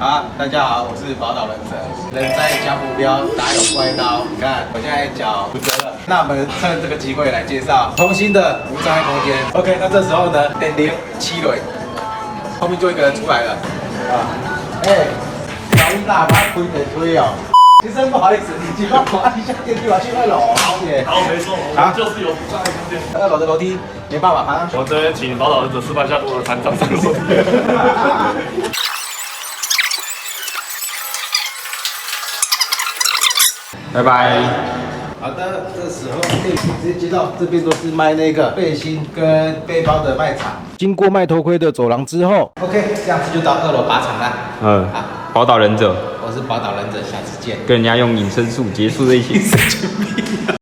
好，大家好，我是宝岛忍者。人在江湖标，打有怪刀。你看，我现在脚骨折了。那我们趁这个机会来介绍同心的无障碍空间。OK， 那这时候呢，电铃7轮，后面就一个人出来了。小力大，把它推哦。先生不好意思，请帮我按一下电梯，我要去2楼。好，没错，我们就是有无障碍空间。2楼的楼梯没办法爬上去。我这边请宝岛忍者示范一下如何残障上楼。拜拜。好的，这时候可以直接接到这边都是卖那个背心跟背包的卖场。经过卖头盔的走廊之后 ，OK， 这样子就到2楼靶场了。宝岛忍者，我是宝岛忍者，下次见。跟人家用隐身术结束这一切。